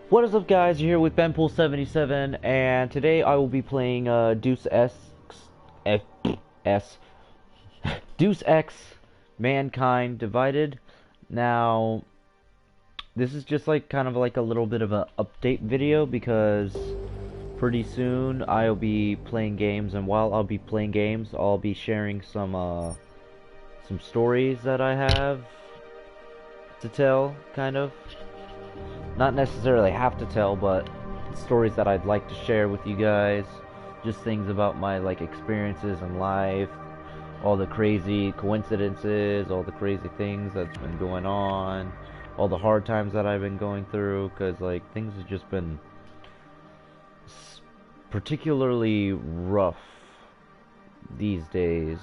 What is up, guys? You're here with B.E.M.POOL77, and today I will be playing F, S, Deus Ex Mankind Divided. Now, this is just like kind of like a little bit of an update video because pretty soon I'll be playing games, and while I'll be playing games, I'll be sharing some stories that I have to tell, kind of. Not necessarily have to tell, but stories that I'd like to share with you guys. Just things about my experiences in life, all the crazy coincidences, all the crazy things that's been going on, all the hard times that I've been going through, because things have just been particularly rough these days.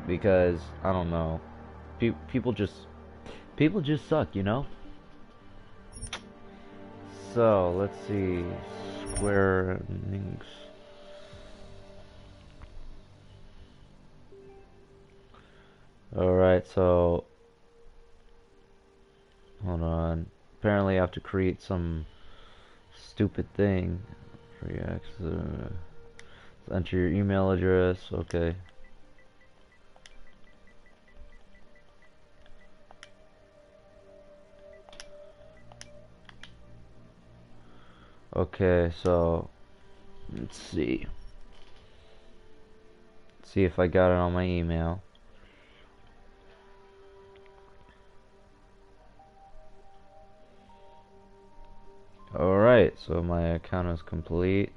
Because I don't know, people just suck, you know. So, let's see. Square Enix. Alright, so hold on. Apparently I have to create some stupid thing. Free access. Enter your email address. Okay. Okay, so let's see. See if I got it on my email. Alright, so my account is complete.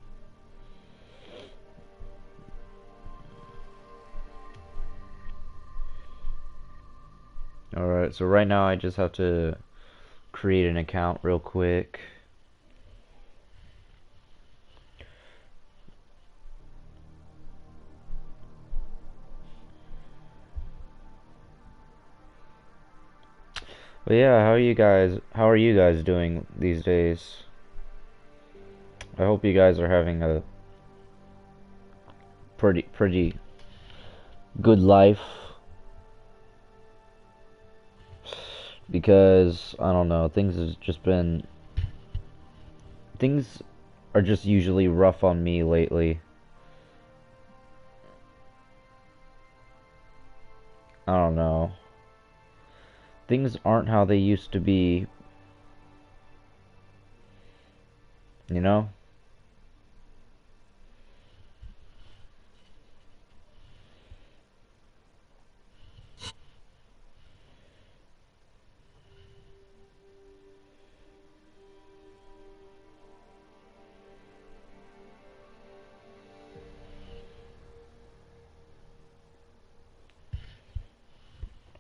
Alright, so right now I just have to create an account real quick. But yeah, how are you guys doing these days? I hope you guys are having a pretty good life, because I don't know, things are just usually rough on me lately. I don't know. Things aren't how they used to be, you know?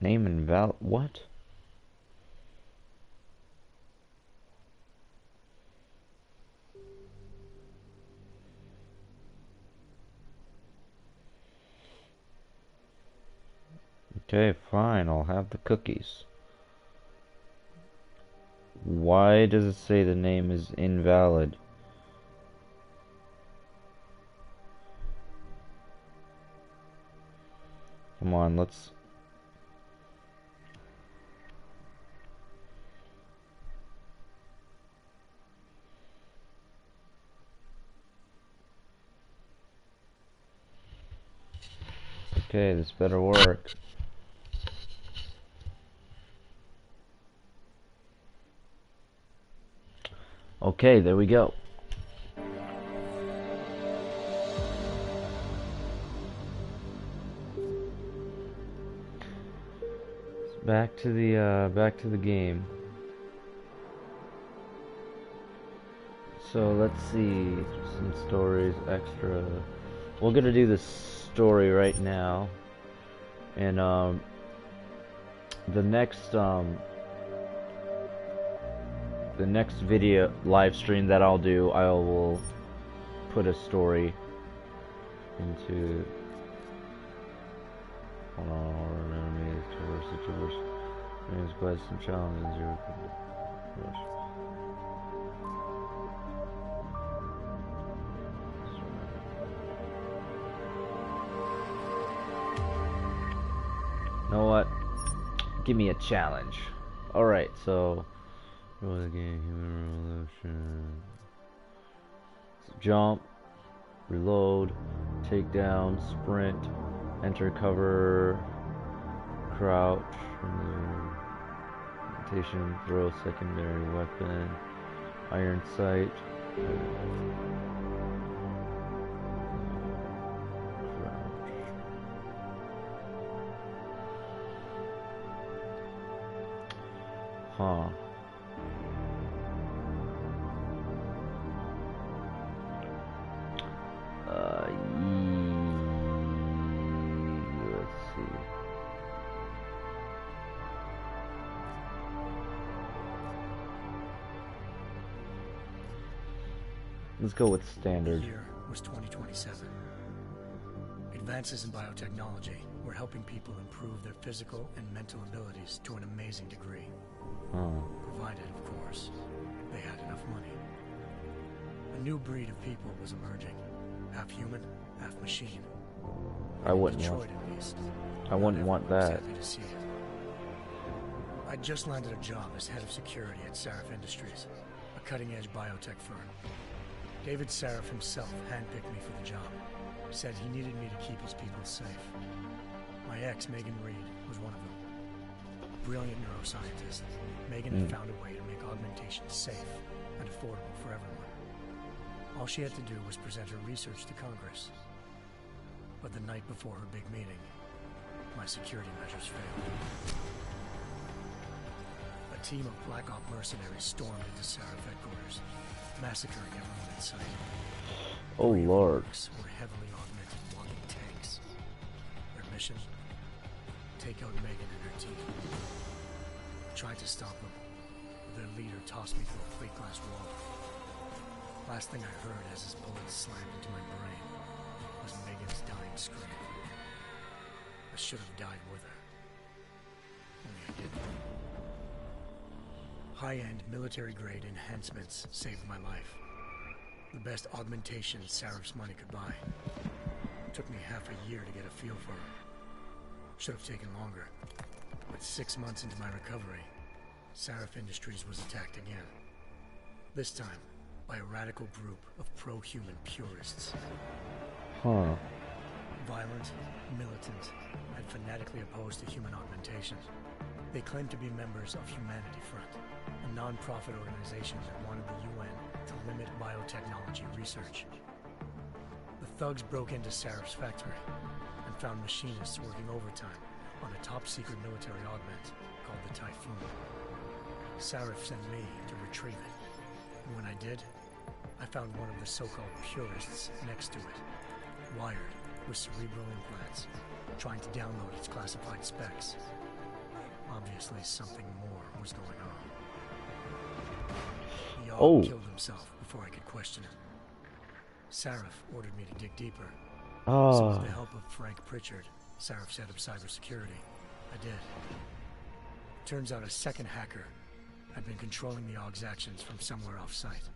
Name invalid. What? Okay, fine, I'll have the cookies. Why does it say the name is invalid? Come on, let's... Okay, this better work. Okay, there we go. Back to the game. So let's see, some stories extra. We're gonna do this story right now, and the next video live stream that I'll do, I will put a story into. Hold on, enemies, traverse, enemies, quests, and challenges. Zero. You know what? Give me a challenge. Alright, so Roll the game, human revolution. Jump, reload, take down, sprint, enter cover, crouch, rotation, throw secondary weapon, iron sight. Huh. Let's see. Let's go with standard. The year was 2027. Advances in biotechnology were helping people improve their physical and mental abilities to an amazing degree. Provided, of course, they had enough money. A new breed of people was emerging. Half human, half machine. I wouldn't Detroit, want. at least. I wouldn't want that. Happy to see it. I'd just landed a job as head of security at Sarif Industries, a cutting-edge biotech firm. David Sarif himself handpicked me for the job. Said he needed me to keep his people safe. My ex, Megan Reed, was one of them. Brilliant neuroscientist, Megan had found a way to make augmentation safe and affordable for everyone. All she had to do was present her research to Congress. But the night before her big meeting, my security measures failed. A team of Black Op mercenaries stormed into Sarif headquarters, massacring everyone in sight. Oh Lord. Were heavily augmented walking tanks. Their mission? Take out Megan and her team. Tried to stop them. Their leader tossed me through a plate glass wall. Last thing I heard as his bullets slammed into my brain was Megan's dying scream. I should have died with her. Only I didn't. High-end military-grade enhancements saved my life. The best augmentation Sarif's money could buy. Took me half a year to get a feel for her. Should have taken longer. But 6 months into my recovery, Sarif Industries was attacked again. This time, by a radical group of pro-human purists. Huh. Violent, militant, and fanatically opposed to human augmentation. They claimed to be members of Humanity Front, a non-profit organization that wanted the UN to limit biotechnology research. The thugs broke into Sarif's factory and found machinists working overtime on a top-secret military augment called the Typhoon. Sarif sent me to retrieve it, and when I did, I found one of the so-called purists next to it, wired with cerebral implants, trying to download its classified specs. Obviously, something more was going on. He all killed himself before I could question him. Sarif ordered me to dig deeper. So with the help of Frank Pritchard, Sarif's head of cybersecurity, I did. Turns out a second hacker had been controlling the AUG's actions from somewhere off-site.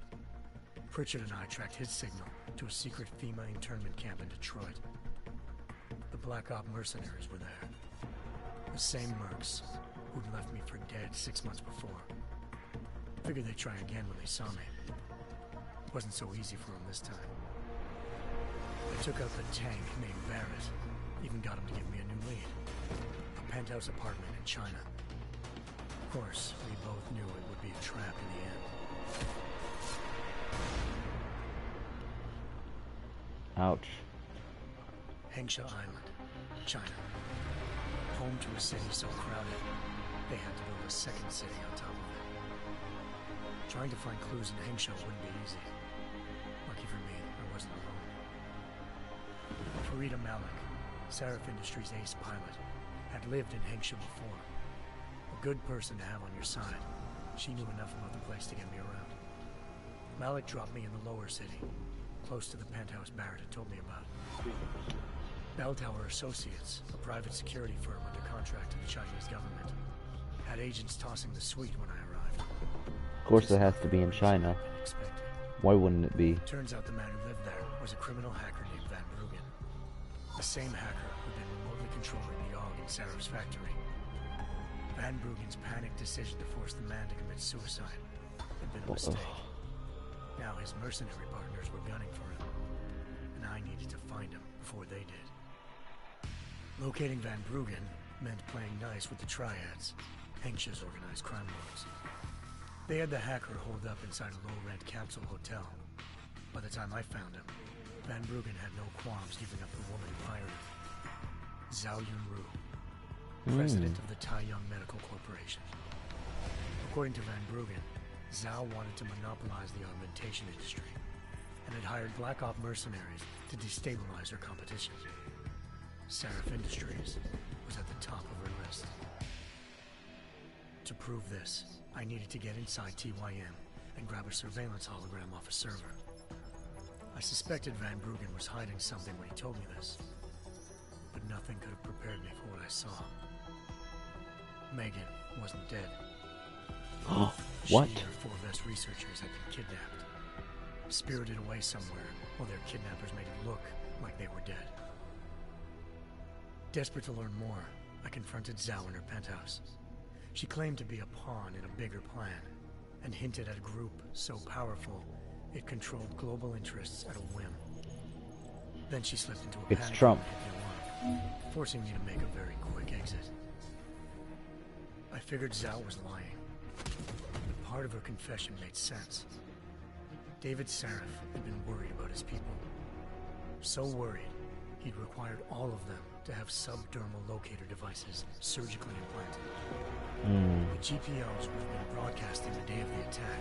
Pritchard and I tracked his signal to a secret FEMA internment camp in Detroit. The Black Op mercenaries were there. The same mercs who'd left me for dead 6 months before. Figured they'd try again when they saw me. Wasn't so easy for them this time. I took out the tank named Barrett. Even got him to give me a new lead. A penthouse apartment in China. Of course, we both knew it would be a trap in the end. Ouch. Hengsha Island, China. Home to a city so crowded, they had to build a second city on top of it. Trying to find clues in Hengsha wouldn't be easy. Lucky for me, I wasn't alone. Farida Malik, Sarif Industries' ace pilot, had lived in Hengsha before. A good person to have on your side. She knew enough about the place to get me around. Malik dropped me in the lower city, close to the penthouse Barrett had told me about. Bell Tower Associates, a private security firm under contract to the Chinese government, had agents tossing the suite when I arrived. Of course it has to be in China. Why wouldn't it be? Turns out the man who lived there was a criminal hacker named Van Bruggen. The same hacker who'd been remotely controlling the AUG in Sarif's factory. Van Bruggen's panicked decision to force the man to commit suicide had been a mistake. Now his mercenary partners were gunning for him, and I needed to find him before they did. Locating Van Bruggen meant playing nice with the triads, anxious organized crime lords. They had the hacker holed up inside a low-rent capsule hotel. By the time I found him, Van Bruggen had no qualms giving up the woman who hired him. Zhao Yunru, president of the Taiyang Medical Corporation. According to Van Bruggen, Zhao wanted to monopolize the augmentation industry and had hired Black Op mercenaries to destabilize her competition. Seraph Industries was at the top of her list. To prove this, I needed to get inside TYM and grab a surveillance hologram off a server. I suspected Van Bruggen was hiding something when he told me this, but nothing could have prepared me for what I saw. Megan wasn't dead. What? She and her 4 best researchers had been kidnapped, spirited away somewhere while their kidnappers made it look like they were dead. Desperate to learn more, I confronted Zhao in her penthouse. She claimed to be a pawn in a bigger plan, and hinted at a group so powerful it controlled global interests at a whim. Then she slipped into a It's panic Trump. and hit me up, forcing me to make a very quick exit. I figured Zhao was lying, but part of her confession made sense. David Sarif had been worried about his people. So worried, he'd required all of them to have subdermal locator devices surgically implanted. The GPOs would have been broadcasting the day of the attack.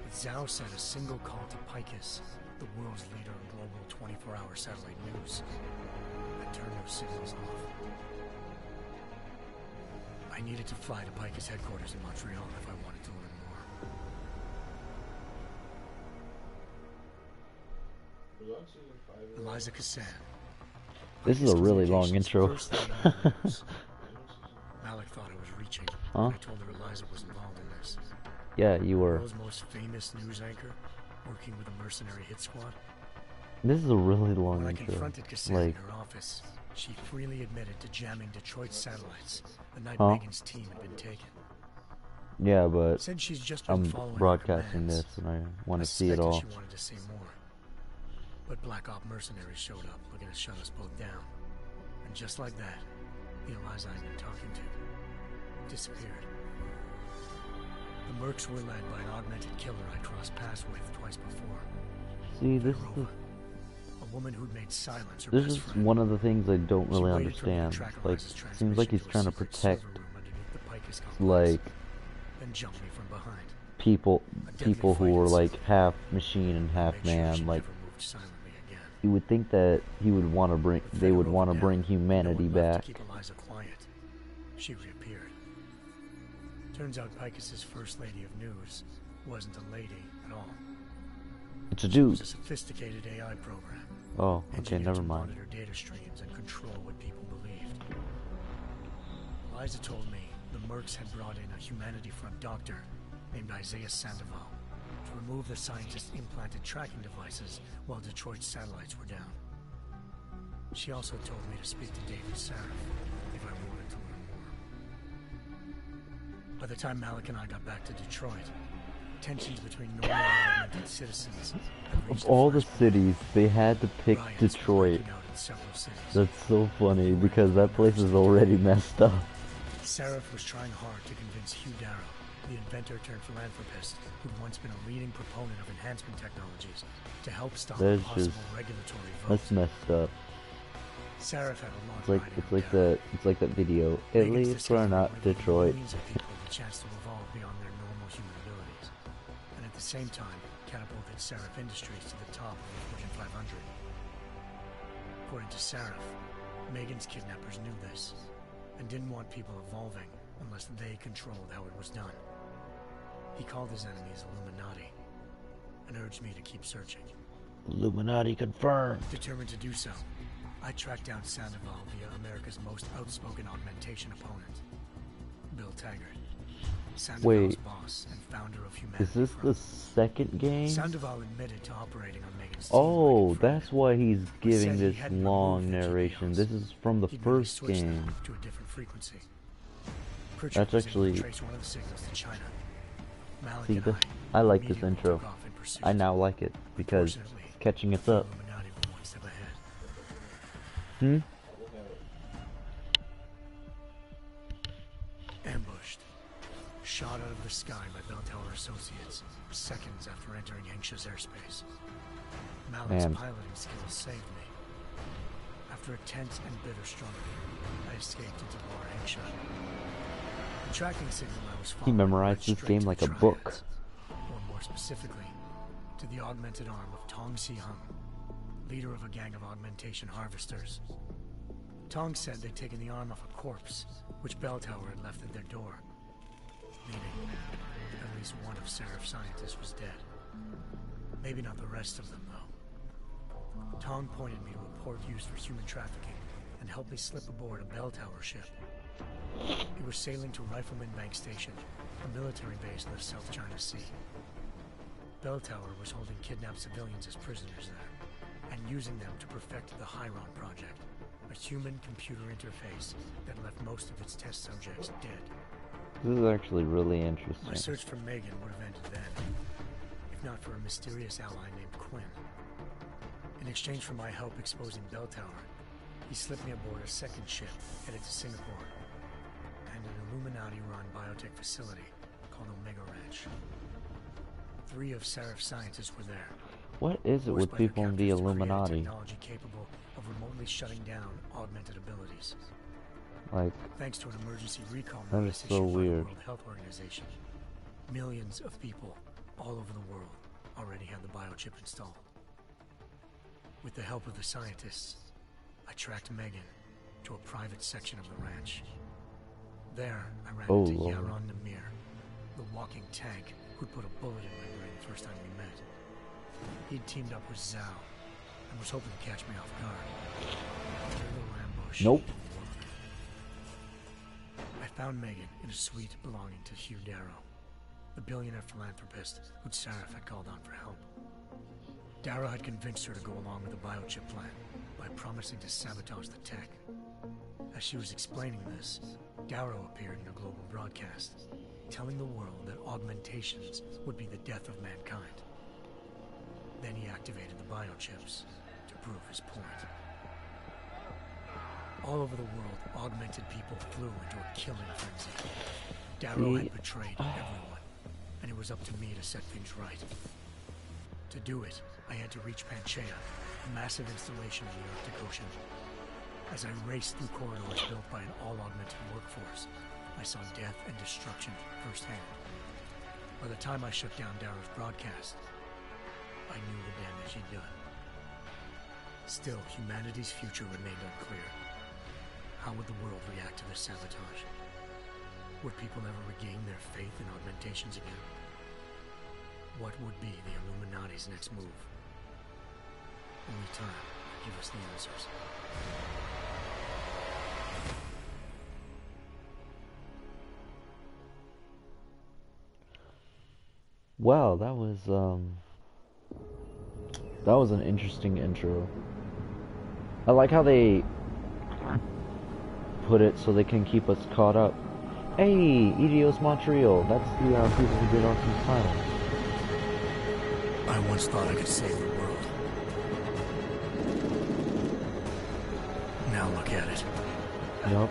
But Zhao sent a single call to Picus, the world's leader in global 24-hour satellite news, and turned those signals off. I needed to fly to Picus headquarters in Montreal if I wanted to learn more. Eliza Cassan. This is a really long intro. Malik thought I was reaching. Huh? I told her Eliza was involved in this. Yeah, you The were. world's most famous news anchor, working with a mercenary hit squad. This is a really long When I intro. confronted Cassan Like, in her office, she freely admitted to jamming Detroit's satellites the night Huh? Megan's team had been taken. yeah, but Said she's just been I'm following her broadcasting commands. this and I want I to see it all. suspected she wanted to say more. But Black Op mercenaries showed up looking to shut us both down. And just like that, the Eliza I'd been talking to disappeared. The mercs were led by an augmented killer I crossed paths with twice before. See, this is Verova, a woman who'd made silence her this best is friend. one of the things I don't She really waited for me to understand. track Like, Eliza's seems like transmission he's a trying to secret protect server room underneath the Picus complex, like then jumped me from behind. people deadly who fight were like ensued. half machine and half Made sure she man. Like, never moved silently again. you would think that he would want to bring, With they would Fedorova want to down, bring humanity no one left back. to keep Eliza quiet. She reappeared. Turns out Picus's first lady of news wasn't a lady at all. It's a She was dude. a sophisticated AI program. Oh, okay, engineered never to mind. monitor data streams and control what people believed. Eliza told me the mercs had brought in a Humanity Front doctor named Isaiah Sandoval to remove the scientist's implanted tracking devices while Detroit's satellites were down. She also told me to speak to David Sarif if I wanted to learn more. By the time Malik and I got back to Detroit, tensions between normal and augmented citizens had Of reached a all the flashpoint. cities, they had to pick Riots were Detroit. breaking out in several cities. That's so funny because that place is already messed up. Sarif was trying hard to convince Hugh Darrow, the inventor turned philanthropist who'd once been a leading proponent of enhancement technologies, to help stop a That's possible just- regulatory vote. That's messed up. Sarif had a long It's like ride it's on like Darrow. that video. At Megan's least we're discovery not would give Detroit. millions of people the chance to evolve beyond their normal human abilities, and at the same time catapulted Sarif Industries to the top of the Fortune 500. According to Sarif, Megan's kidnappers knew this and didn't want people evolving unless they controlled how it was done. He called his enemies Illuminati and urged me to keep searching. Illuminati confirmed. Determined to do so, I tracked down Sandoval via America's most outspoken augmentation opponent, Bill Taggart, Sandoval's Wait. boss and founder of Humanity Is this Front. the second game? Sandoval admitted to operating on Megan's team Oh, right in front that's of him. why he's Said giving he this hadn't long removed the narration. GPOs. This is from the He'd merely first switched them game. to a different frequency. Pritchard That's was able to actually- trace one of the signals to China. See this? I like this intro. I now like it because it's catching us up. Ambushed. Shot out of the sky by Bell Tower Associates seconds after entering Hengsha's airspace. Malik's piloting skills saved me. After a tense and bitter struggle, I escaped into Bar Hengsha. The tracking signal I was following. He memorized this game like a book. Or more specifically, to the augmented arm of Tong Si-hung, leader of a gang of augmentation harvesters. Tong said they'd taken the arm off a corpse, which Bell Tower had left at their door. Meaning, at least one of Seraph's scientists was dead. Maybe not the rest of them, though. Tong pointed me to a port used for human trafficking and helped me slip aboard a Bell Tower ship. It was sailing to Rifleman Bank Station, a military base in the South China Sea. Bell Tower was holding kidnapped civilians as prisoners there, and using them to perfect the Chiron Project, a human-computer interface that left most of its test subjects dead. This is actually really interesting. My search for Megan would have ended then, if not for a mysterious ally named Quinn. In exchange for my help exposing Bell Tower, he slipped me aboard a second ship headed to Singapore, and an Illuminati-run biotech facility called Omega Ranch. 3 of Seraph's scientists were there. What is it with people in the Illuminati? Technology capable of remotely shutting down augmented abilities. Like, thanks to an emergency recall that is notice so issued by the weird. World Health Organization, millions of people all over the world already had the biochip installed. With the help of the scientists, I tracked Megan to a private section of the ranch. There, I ran into Yaron Namir, the walking tank who'd put a bullet in my brain the first time we met. He'd teamed up with Zhao and was hoping to catch me off guard. Their little ambush. Nope. I found Megan in a suite belonging to Hugh Darrow, the billionaire philanthropist who Sarah had called on for help. Darrow had convinced her to go along with the biochip plan by promising to sabotage the tech. As she was explaining this, Darrow appeared in a global broadcast, telling the world that augmentations would be the death of mankind. Then he activated the biochips to prove his point. All over the world, augmented people flew into a killing frenzy. Darrow had betrayed everyone, and it was up to me to set things right. To do it, I had to reach Panchaea, a massive installation in the Arctic Ocean. As I raced through corridors built by an all-augmented workforce, I saw death and destruction firsthand. By the time I shut down Darrow's broadcast, I knew the damage he'd done. Still, humanity's future remained unclear. How would the world react to this sabotage? Would people ever regain their faith in augmentations again? What would be the Illuminati's next move? Only time will give us the answers. Wow, that was an interesting intro. I like how they put it so they can keep us caught up. Hey, Idios Montreal, that's the people who did Arkham Asylum. I once thought I could save the world. Now look at it. Yup,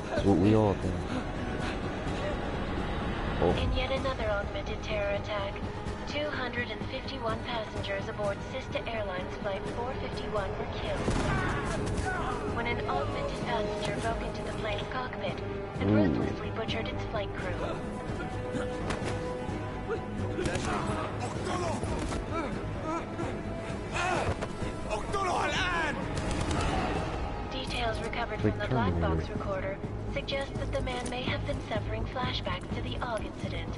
that's what we all think. Oh. In yet another augmented terror attack, 251 passengers aboard Sister Airlines Flight 451 were killed when an augmented passenger broke into the plane's cockpit and ruthlessly butchered its flight crew. Details recovered from the black box recorder suggest that the man may have been suffering flashbacks to the AUG incident.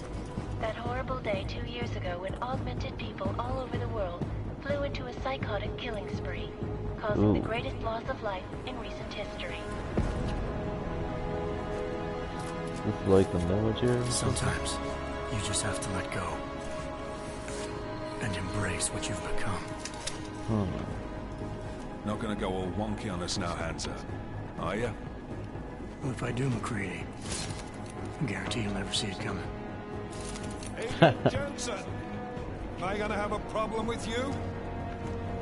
That horrible day 2 years ago when augmented people all over the world flew into a psychotic killing spree, causing the greatest loss of life in recent history. It's like the military? Sometimes you just have to let go and embrace what you've become. Not gonna go all wonky on us now, Hansa, are you? Well, if I do, McCready, I guarantee you'll never see it coming. Jensen, am I gonna have a problem with you?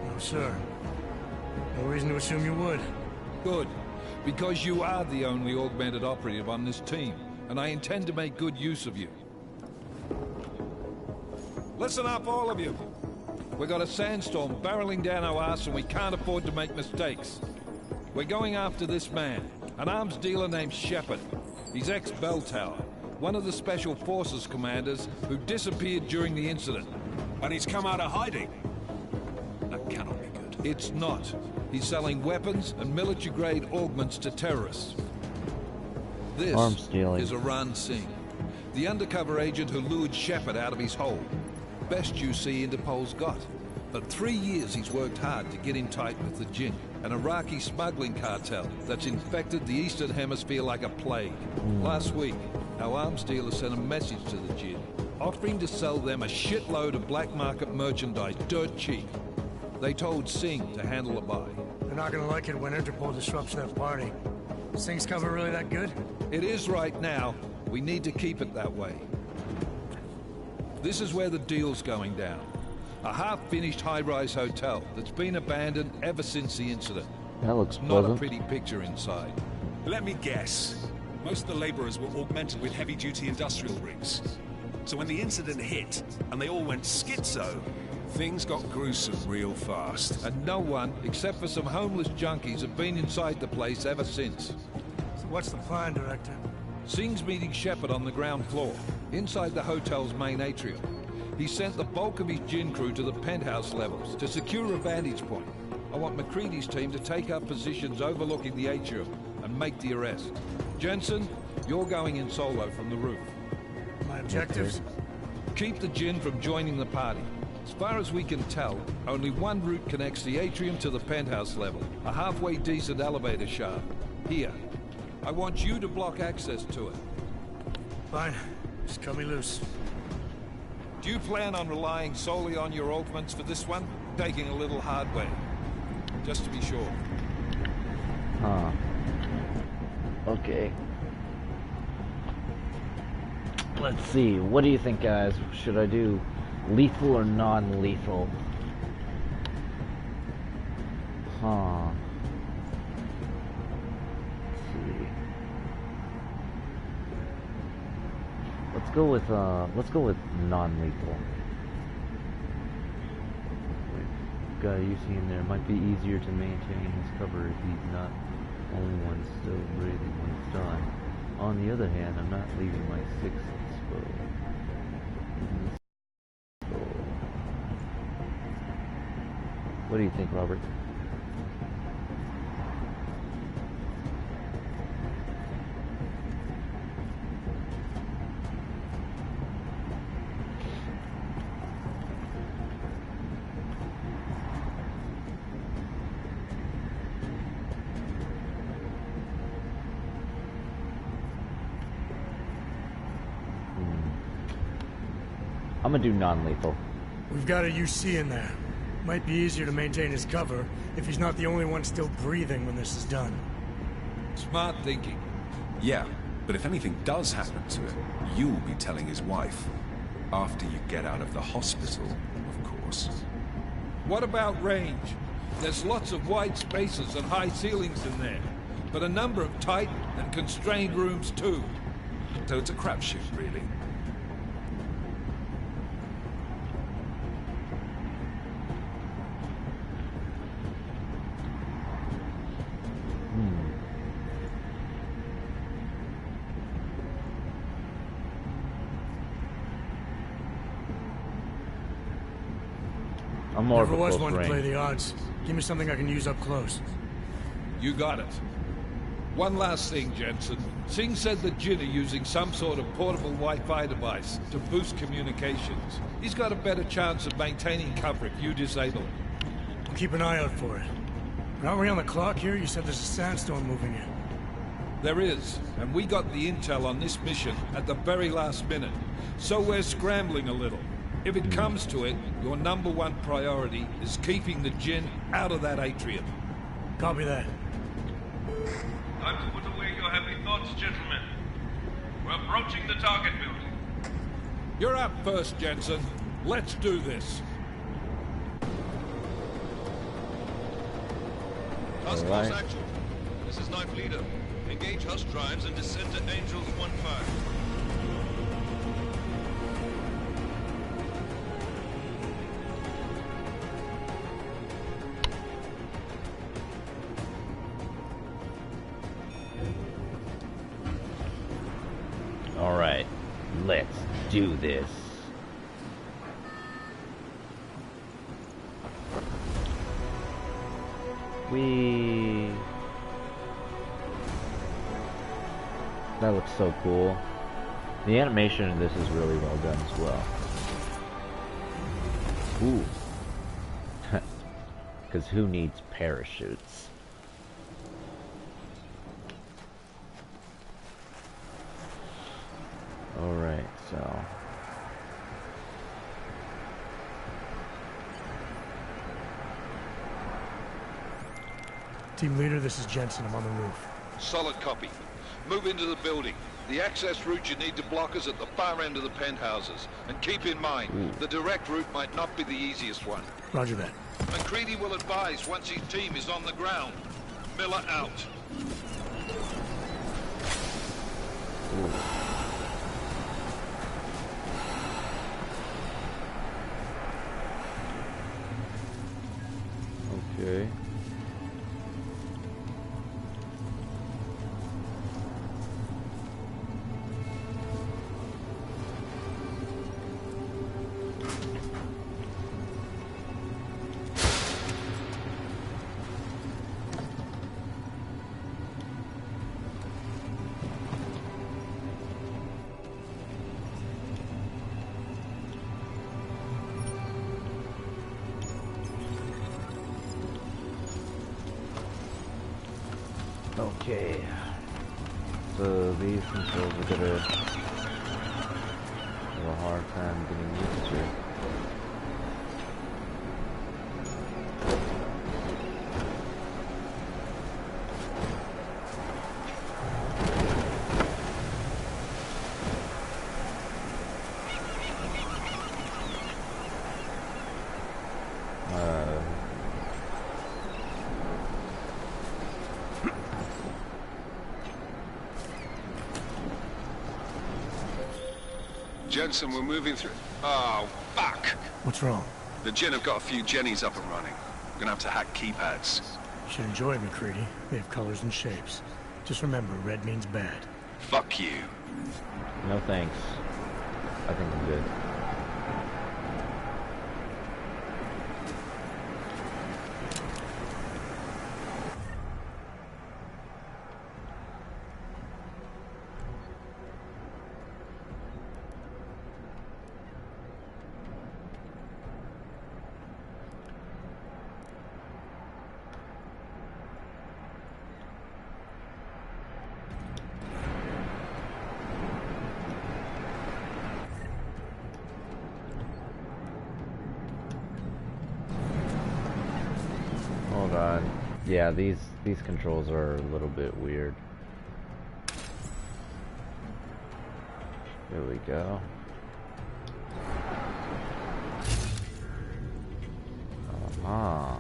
No, sir. No reason to assume you would. Good, because you are the only augmented operative on this team, and I intend to make good use of you. Listen up, all of you. We've got a sandstorm barreling down our arse and we can't afford to make mistakes. We're going after this man, an arms dealer named Shepard. He's ex-Bell Tower, one of the Special Forces commanders who disappeared during the incident. And he's come out of hiding. That cannot be good. It's not. He's selling weapons and military-grade augments to terrorists. This Arms dealing. is Iran Singh, the undercover agent who lured Shepard out of his hole. Best you see Interpol's got. For 3 years he's worked hard to get in tight with the Jinn, an Iraqi smuggling cartel that's infected the Eastern Hemisphere like a plague. Last week, our arms dealer sent a message to the Jinn, offering to sell them a shitload of black market merchandise dirt cheap. They told Singh to handle a buy. They're not gonna like it when Interpol disrupts their party. Singh's cover really that good? It is right now. We need to keep it that way. This is where the deal's going down. A half-finished high-rise hotel that's been abandoned ever since the incident. That looks Not pleasant. a pretty picture inside. Let me guess. Most of the laborers were augmented with heavy-duty industrial rigs. So when the incident hit, and they all went schizo, things got gruesome real fast. And no one, except for some homeless junkies, have been inside the place ever since. So what's the plan, Director? Singh's meeting Shepard on the ground floor, inside the hotel's main atrium. He sent the bulk of his Jinn crew to the penthouse levels to secure a vantage point. I want McCready's team to take up positions overlooking the atrium and make the arrest. Jensen, you're going in solo from the roof. My objectives? Keep the Jinn from joining the party. As far as we can tell, only one route connects the atrium to the penthouse level, a halfway decent elevator shaft. Here. I want you to block access to it. Fine. Just cut me loose. Do you plan on relying solely on your augments for this one? Taking a little hardware? Just to be sure. Huh. Okay. Let's see. What do you think, guys? Should I do lethal or non-lethal? Huh. Let's go with non-lethal. Got UC in there. Might be easier to maintain his cover if he's not the only one still breathing when it's done. On the other hand, I'm not leaving my sixth exposed. What do you think, Robert? I'm gonna do non-lethal. We've got a UC in there. Might be easier to maintain his cover if he's not the only one still breathing when this is done. Smart thinking. Yeah, but if anything does happen to him, you'll be telling his wife. After you get out of the hospital, of course. What about range? There's lots of wide spaces and high ceilings in there, but a number of tight and constrained rooms too. So it's a crapshoot, really. I'm more of Never a was close one to range. play the odds. Give me something I can use up close. You got it. One last thing, Jensen. Singh said the Jinn are using some sort of portable Wi-Fi device to boost communications. He's got a better chance of maintaining cover if you disable it. I'll keep an eye out for it. But aren't we on the clock here? You said there's a sandstorm moving in. There is, and we got the intel on this mission at the very last minute. So we're scrambling a little. If it comes to it, your #1 priority is keeping the Jinn out of that atrium. Copy that. Time to put away your heavy thoughts, gentlemen. We're approaching the target building. You're up first, Jensen. Let's do this. Task All Force right. Action. This is Knife Leader. Engage Hush drives and descend to Angels 1-5. All right, let's do this. That looks so cool. The animation in this is really well done as well. Ooh. Because who needs parachutes? Alright, so... Team leader, this is Jensen. I'm on the roof. Solid copy. Move into the building. The access route you need to block is at the far end of the penthouses. And keep in mind, the direct route might not be the easiest one. Roger that. McCready will advise once his team is on the ground. Miller out. Okay. Okay, so these controls are gonna have a hard time getting used to. Jensen, we're moving through... Oh, fuck! What's wrong? The Jinn have got a few Jennies up and running. We're gonna have to hack keypads. You should enjoy it, McCready. They have colors and shapes. Just remember, red means bad. Fuck you. No thanks. I think I'm good. Hold on. Yeah, these controls are a little bit weird. Here we go. Uh-huh.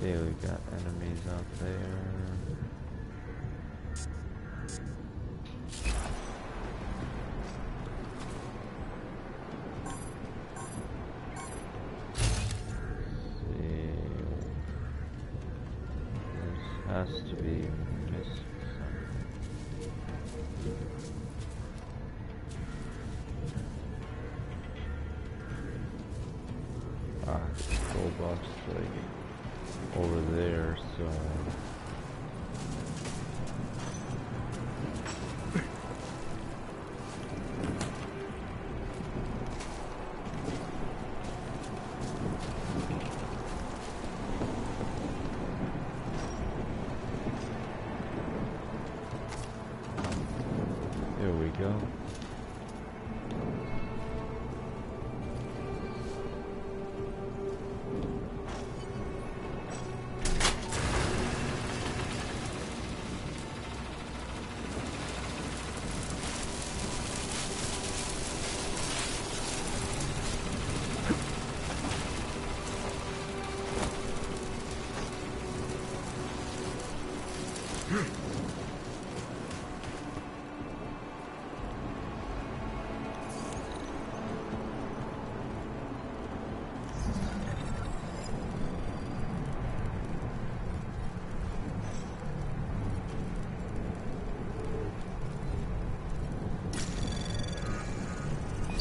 Okay, we got enemies out there. Has to be missed. The gold box is like over there, so there we go.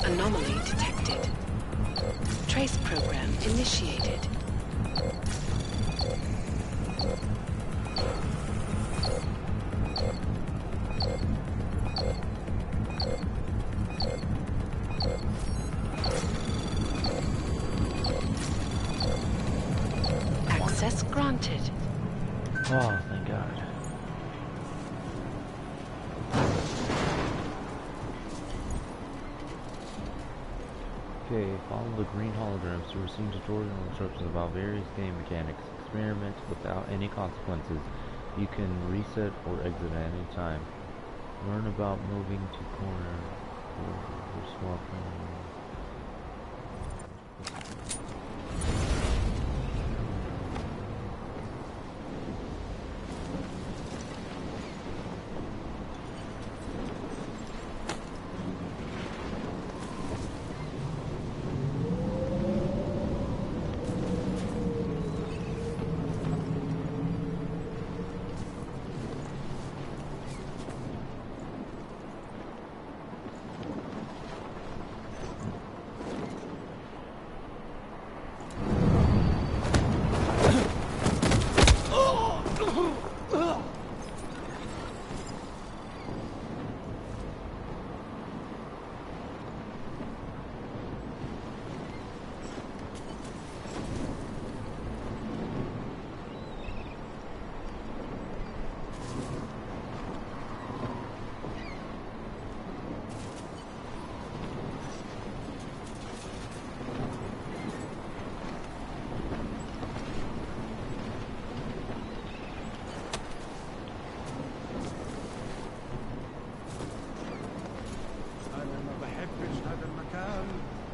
Anomaly detected. Trace program initiated. Access granted. Oh, thank God. Okay, follow the green holograms to receive tutorial instructions about various game mechanics. Experiment without any consequences. You can reset or exit at any time. Learn about moving to corner or swapping.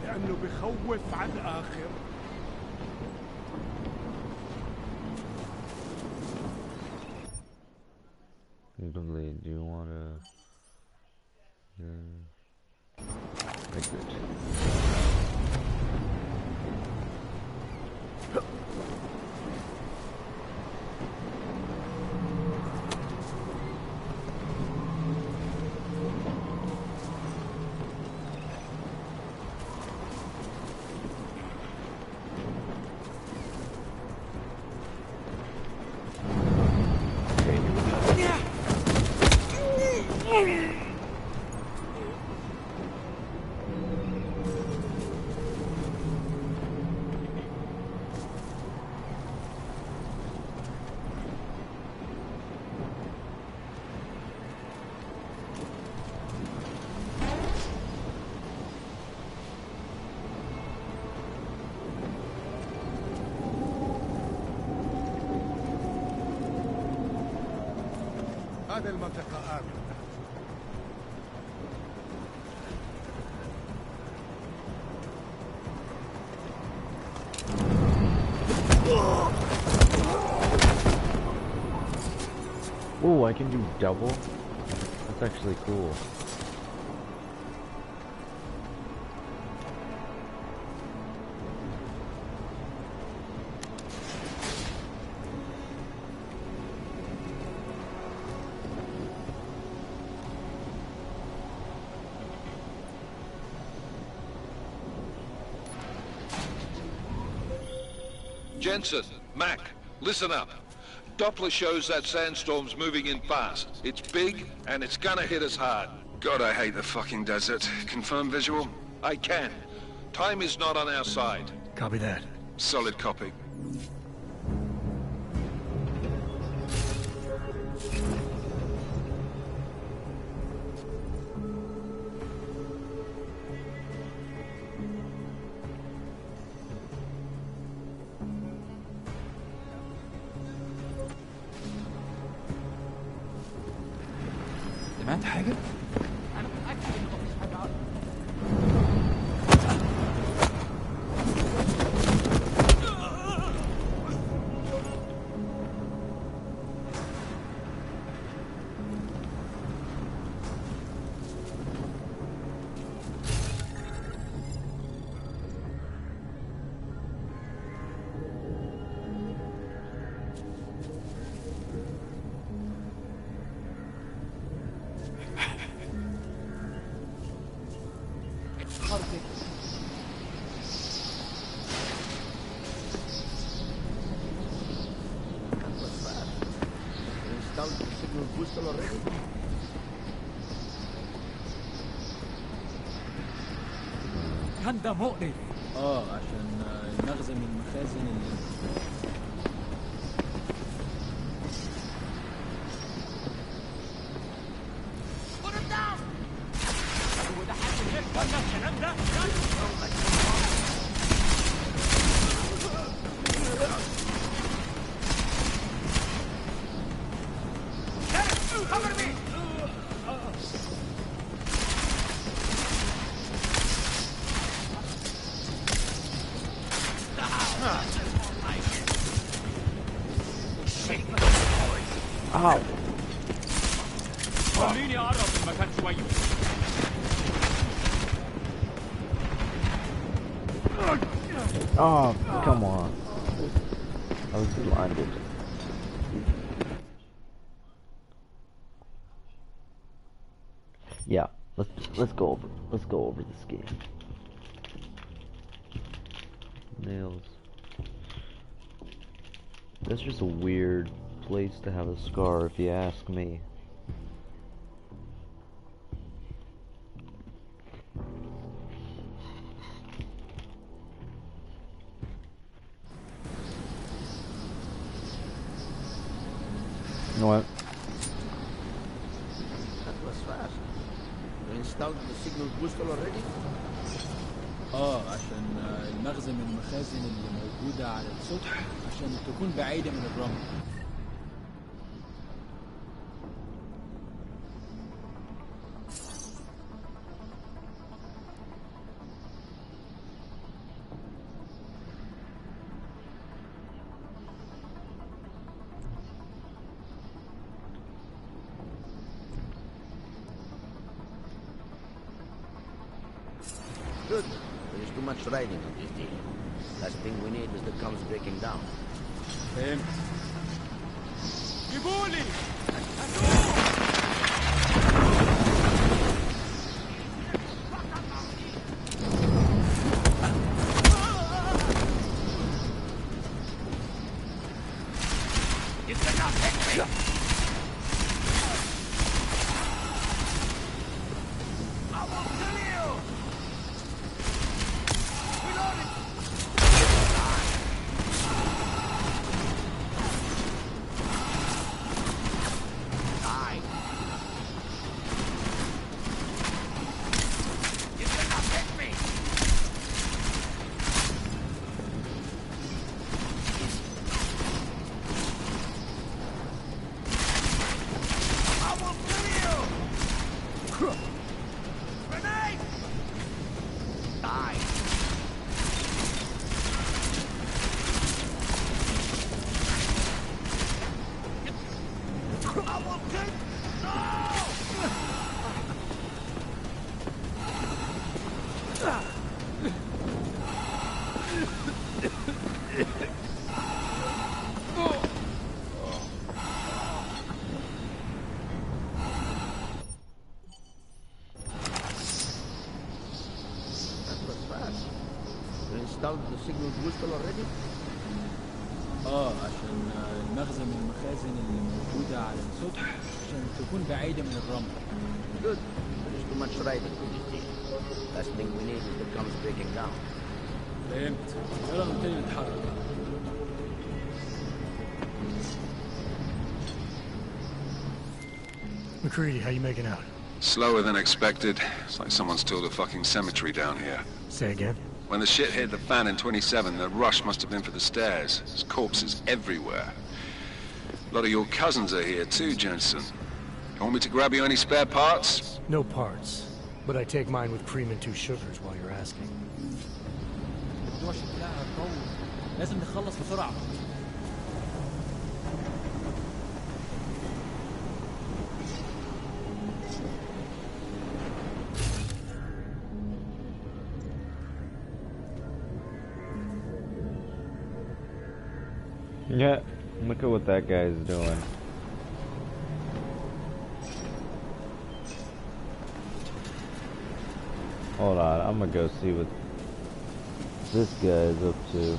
لأنه بخوف على الآخر. Do you want to exit? هذه المنطقة آمنة. Oh, I can do double? That's actually cool. Jensen, Mac, listen up. Doppler shows that sandstorm's moving in fast. It's big, and it's gonna hit us hard. God, I hate the fucking desert. Confirm visual? I can. Time is not on our side. Copy that. Solid copy. سمعت حاجة؟ أنا متأكد إن مفيش حاجة. كان ده مقرف. عشان المخزن من المخازن اللي هو ده حد غير ولا الكلام ده؟ cover me! Ow. خليني اقرب من المكان شويه. Oh, come on. I was blinded. Yeah, let's go over this game. Nails. That's just a weird place to have a scar, if you ask me. You know what? That was fast. You installed the signal booster already? عشان المخزن من المخازن اللي موجودة على السطح عشان تكون بعيدة من الرمل. Good. There is too much riding on this deal. Last thing we need is the comms breaking down. فهمت. جيبولي! Installed the signal booster already? عشان المخزن من المخازن اللي موجودة على السطح عشان تكون بعيدة من الرمل. Good. There's too much riding to this deal. Last thing we need is the guns breaking down. فهمت. يلا نبتدي نتحرك. McCready, how you making out? Slower than expected. It's like someone's tilled a fucking cemetery down here. Say again? When the shit hit the fan in 27, the rush must have been for the stairs. There's corpses everywhere. A lot of your cousins are here too, Jensen. You want me to grab you any spare parts? No parts. But I take mine with cream and 2 sugars while you're asking. الموضوع شكلها قوي. لازم نخلص بسرعة. Yeah, look at what that guy's doing. Hold on, I'm gonna go see what this guy is up to.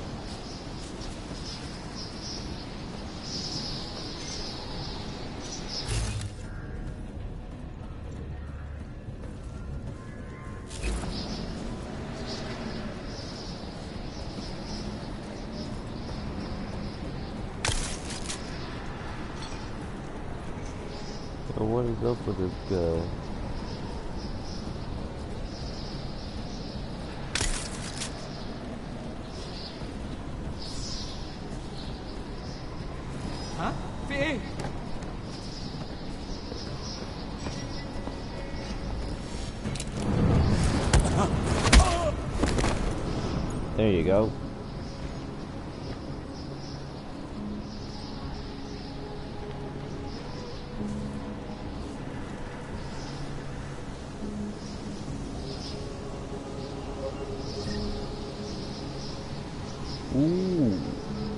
So what is up with this guy? ها؟ في ايه؟ There you go. Ooh,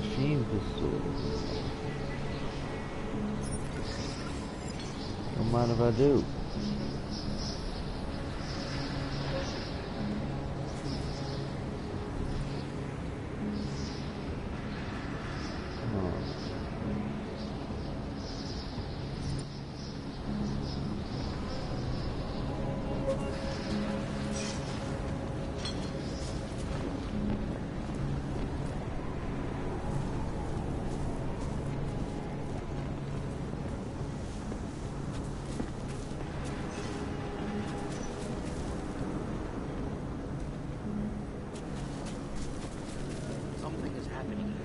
machine pistol. Don't mind if I do. Something is happening here.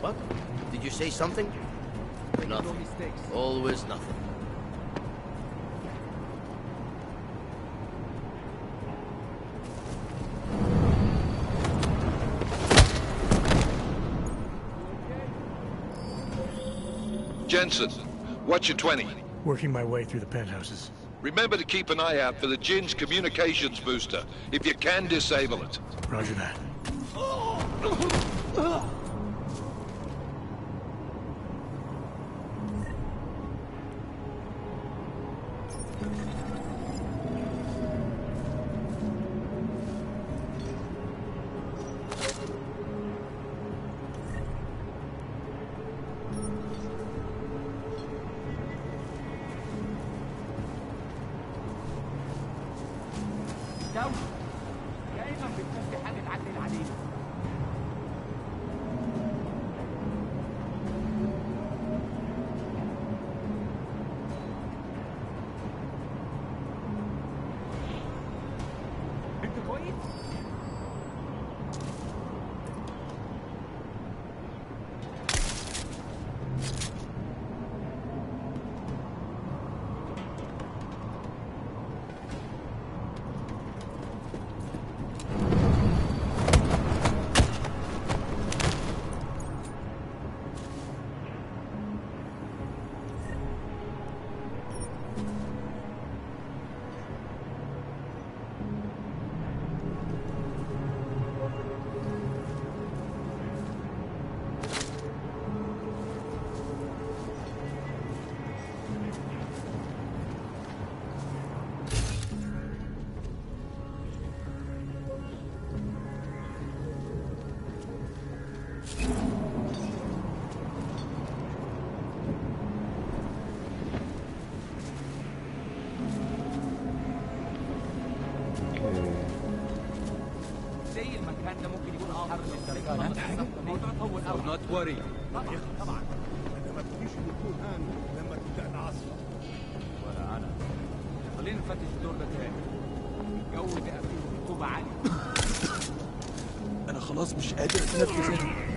What? Did you say something? Nothing. Always nothing. Jensen, what's your 20? Working my way through the penthouses. Remember to keep an eye out for the Jinn's communications booster, if you can disable it. Roger that. دولة دايما بتكون في حاجة تعدل علينا. انت كويس؟ سمعت حاجة؟ Not worry. طبعا انا ما بديش يكون هان لما تبدا العاصفه. ولا انا. خلينا نفتش الدور ده تاني. الجو بقى فيه رطوبة عالية. انا خلاص مش قادر اتنفس هنا.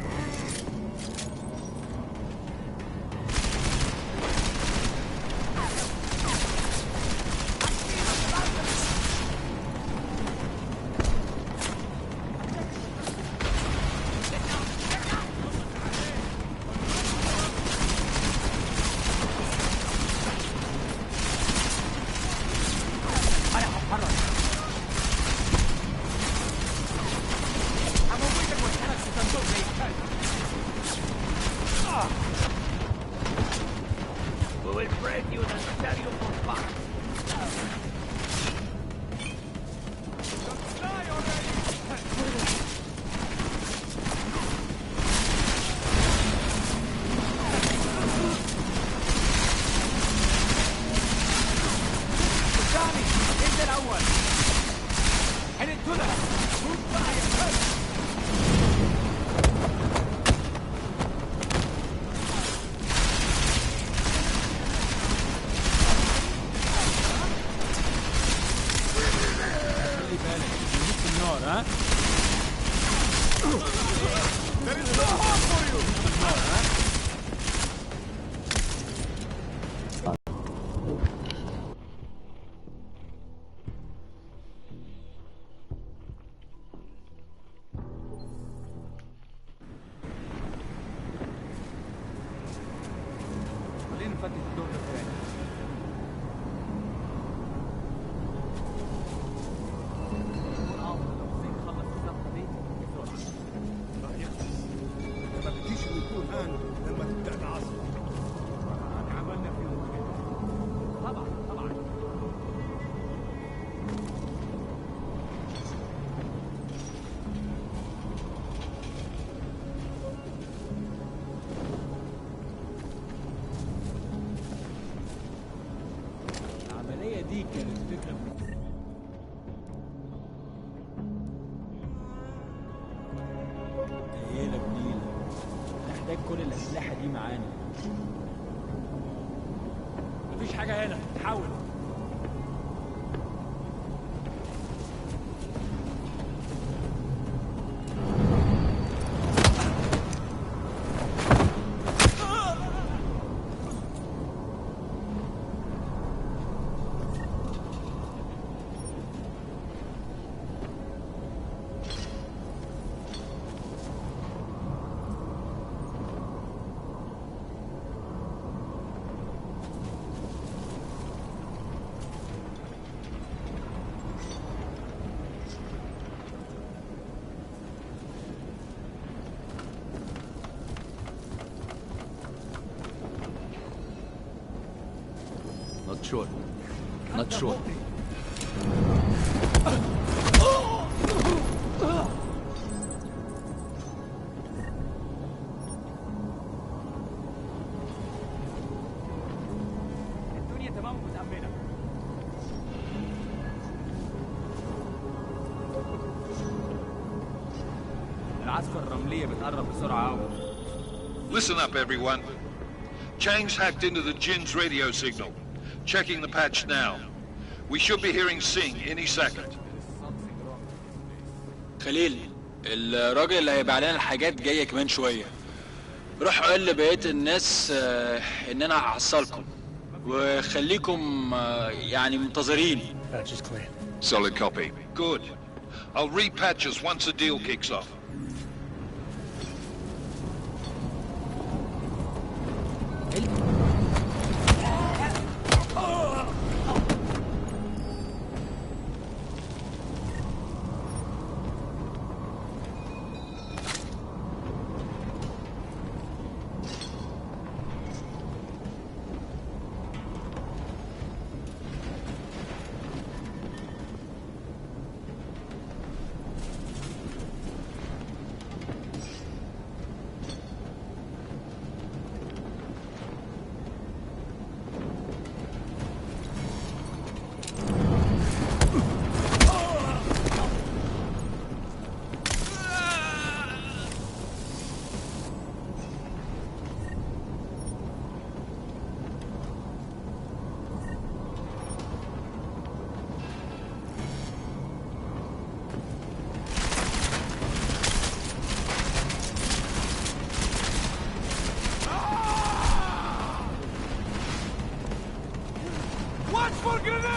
دي كانت فكرة هيلة بنيلة. نحتاج كل الأسلحة دي معانا. مفيش حاجة هنا، حاول. Short. Not short. الدنيا تمام متأمنة. العسكر الرملية بتقرب بسرعة أوي. Listen up, everyone. Chang's hacked into the Jin's radio signal. Checking the patch now. We should be hearing Sing any second. خليل، الراجل اللي هيبيع لنا الحاجات جاية كمان شوية. روح قول لبقية الناس ان انا هحصلكم وخليكم يعني منتظرين. Patch is clear. Solid copy. Good. I'll repatch us once the deal kicks off. Okay.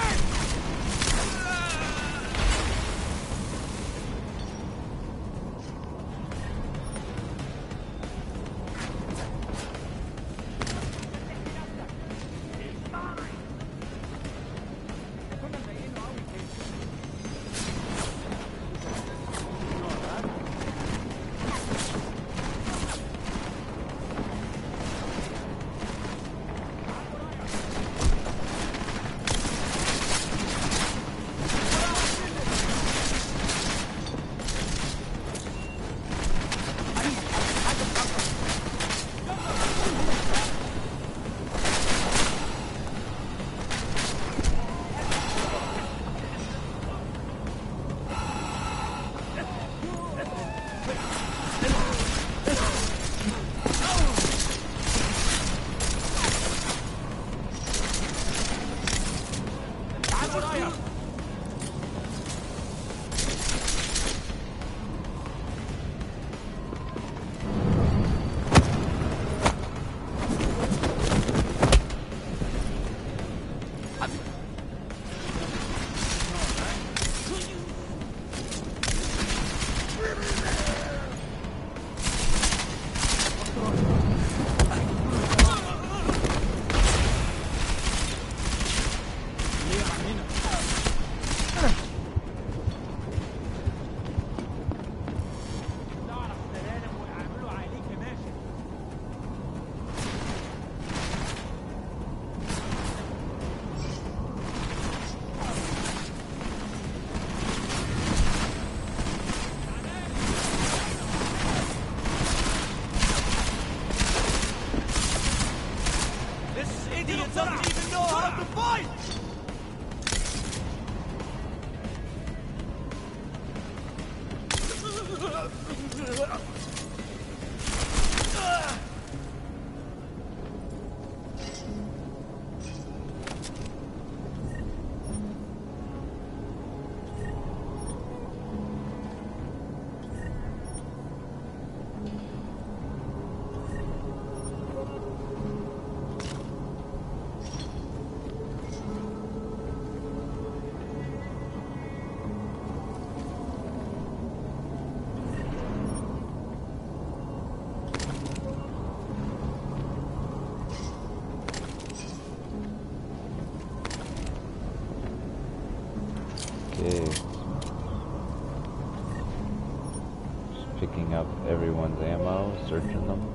Just picking up everyone's ammo, searching them.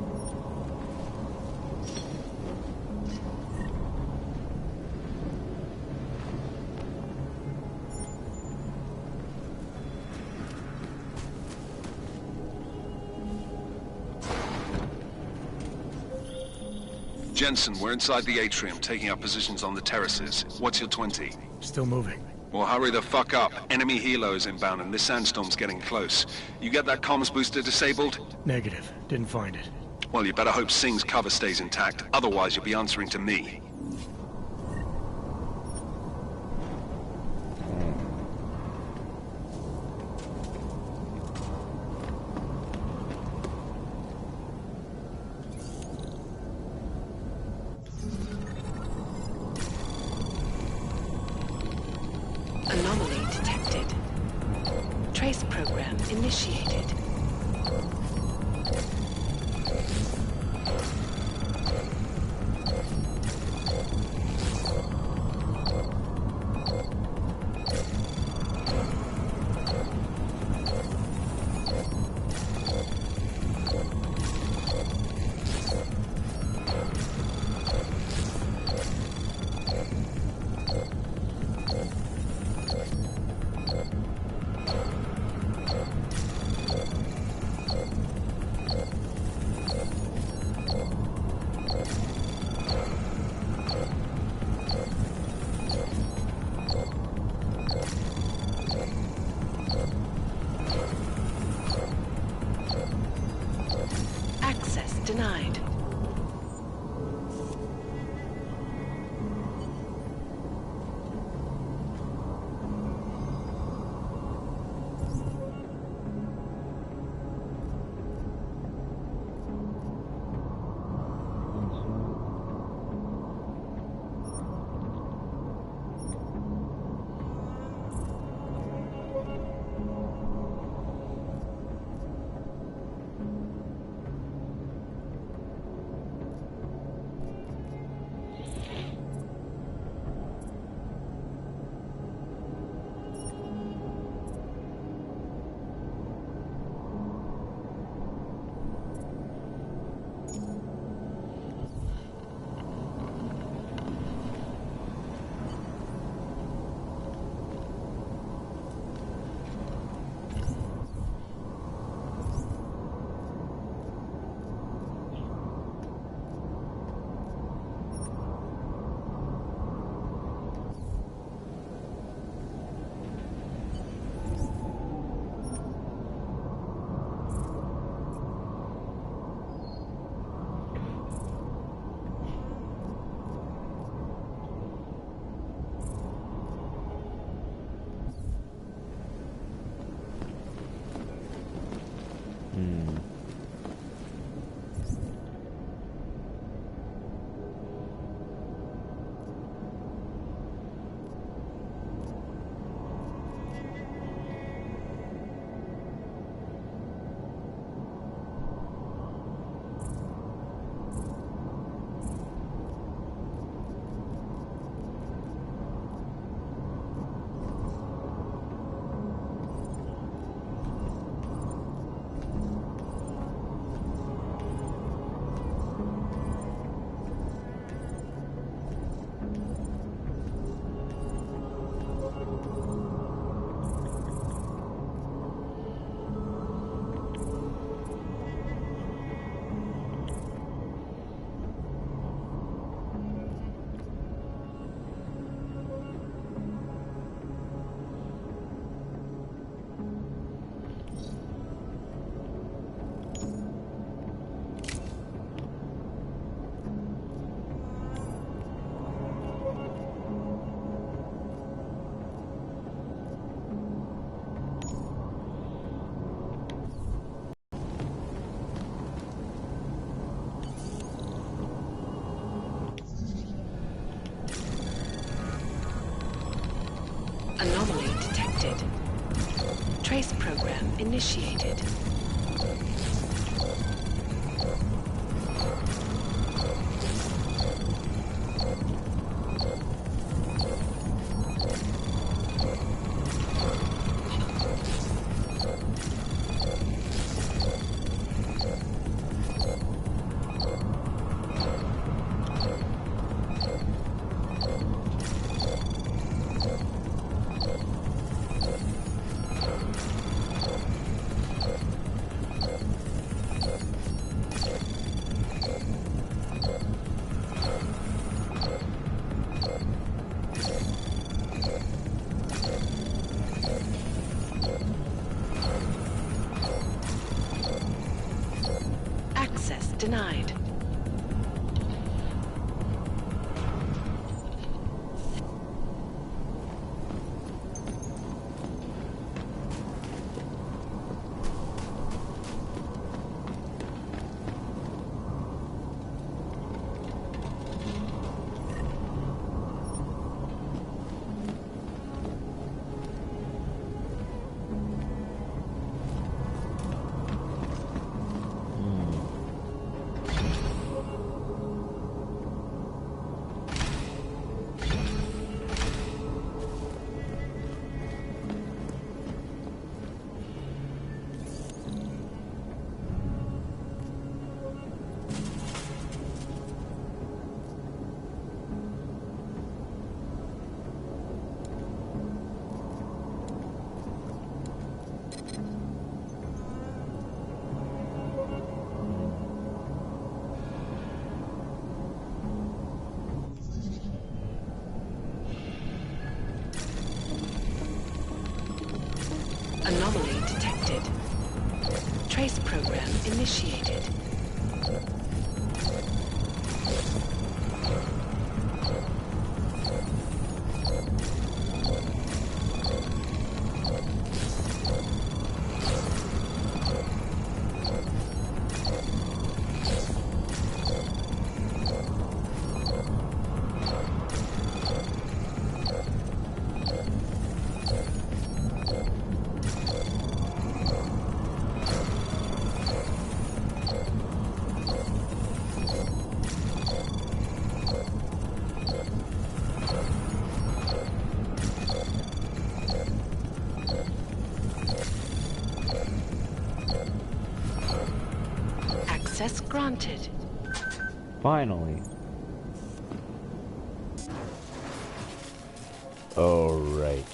Jensen, we're inside the atrium, taking up positions on the terraces. What's your 20? Still moving. Well, hurry the fuck up. Enemy helos inbound and this sandstorm's getting close. You get that comms booster disabled? Negative. Didn't find it. Well, you better hope Singh's cover stays intact. Otherwise, you'll be answering to me. Anomaly detected. Trace program initiated. Trace program initiated. Access denied. Anomaly detected. Trace program initiated. Access granted. Finally. All right.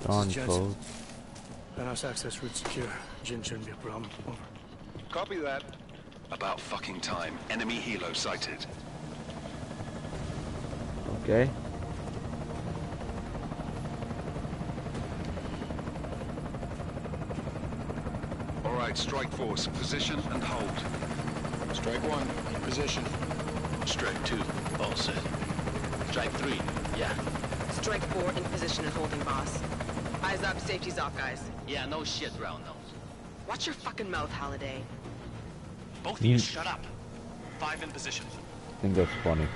On code. Penthouse access route secure. Jinn shouldn't be a problem. Over. Copy that. About fucking time. Enemy helo sighted. Okay. All right, strike force. Position and hold. Strike 1, in position. Strike 2, all set. Strike 3, yeah. Strike 4, in position and holding, boss. Eyes up, safety's off, guys. Yeah, no shit, round nose. Watch your fucking mouth, Halliday. Both of you shut up. 5 in position. I think that's funny.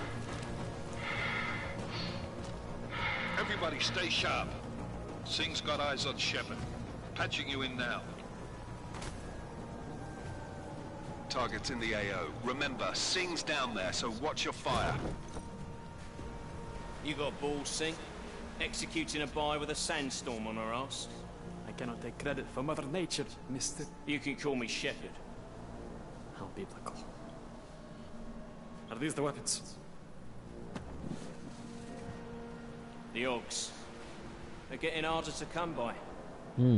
Everybody stay sharp. Singh's got eyes on Shepard. Patching you in now. Target's in the AO. Remember, Singh's down there, so watch your fire. You got balls, Singh? Executing a buy with a sandstorm on her ass? I cannot take credit for Mother Nature, Mr. You can call me Shepard. How biblical. Are these the weapons? The Ogs. They're getting harder to come by.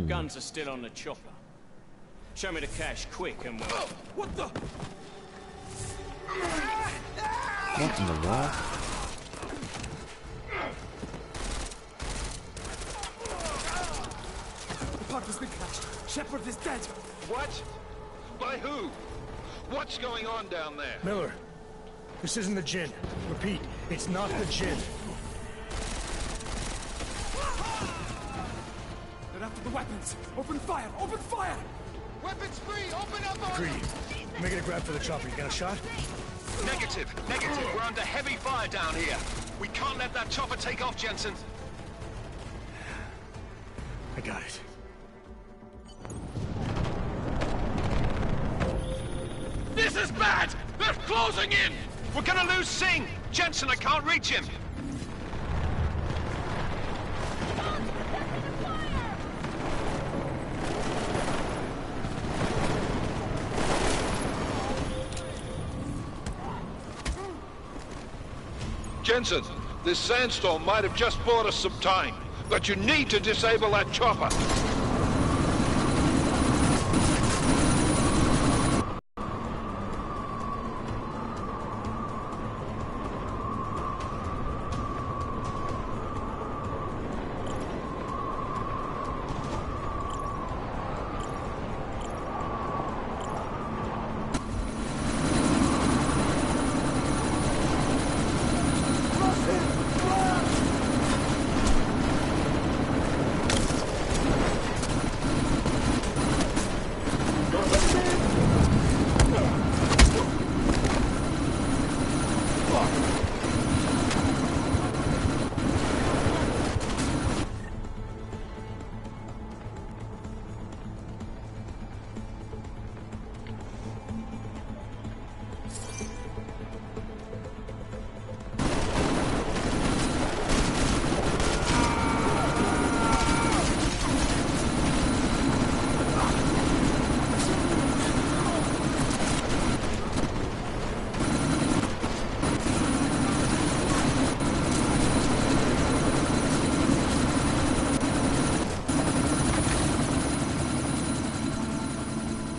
Guns are still on the chopper. Show me the cash, quick, and we'll... Oh, what the? What in the world? The park has been crashed. Shepard is dead. What? By who? What's going on down there? Miller, this isn't the Jinn. Repeat, it's not the Jinn. They're after the weapons. Open fire! Open fire! Weapons free! Open up! Creed, making a grab for the chopper. You got a shot? Negative. We're under heavy fire down here. We can't let that chopper take off, Jensen. I got it. This is bad! They're closing in! We're gonna lose Singh! Jensen, I can't reach him! Jensen, this sandstorm might have just bought us some time, but you need to disable that chopper.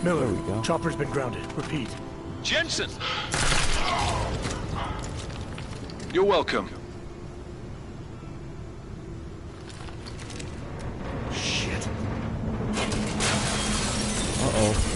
Miller, chopper's been grounded. Repeat. Jensen! You're welcome. Shit. Uh-oh.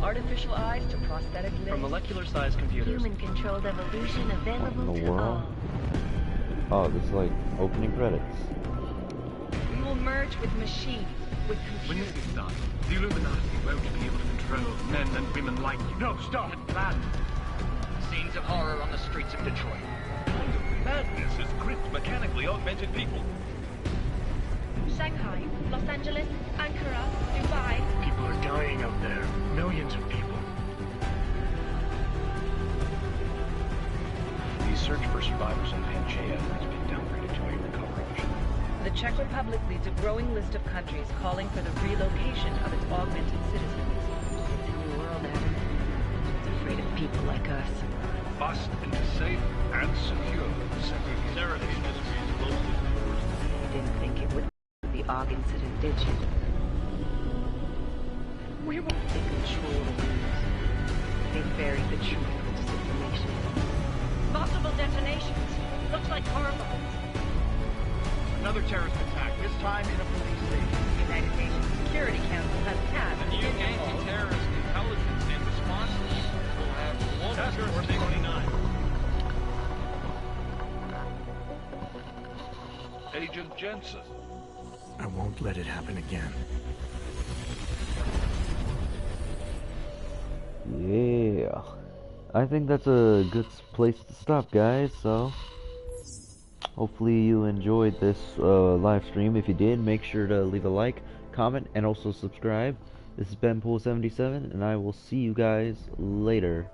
Artificial eyes to prosthetic limbs. From molecular-sized computers. Human-controlled evolution available What in the to world? all. Oh, this is like opening credits. We will merge with machines, with When computers. this is done, the Illuminati won't be able to control men and women like you. No, stop and plan. Scenes of horror on the streets of Detroit. Madness has gripped mechanically augmented people. Shanghai, Los Angeles, Ankara, Dubai. People are dying out there. Millions of people. The search for survivors in Pangaea has been downgraded to a recovery mission. The Czech Republic leads a growing list of countries calling for the relocation of its augmented citizens. It's a new world, Adam. It's afraid of people like us. Bust into safe and secure segregation industries closely. You didn't think it would be the AUG incident, did you? We will. They control the news. They buried the truth with disinformation. Multiple detonations. Looks like car bombs. Another terrorist attack, this time in a police station. The United Nations Security Council has passed The new anti-terrorist intelligence and response team will have Task Force 29. Agent Jensen. I won't let it happen again. Yeah. I think that's a good place to stop, guys, so hopefully you enjoyed this live stream. If you did, make sure to leave a like, comment, and also subscribe. This is B.E.M.POOL77, and I will see you guys later.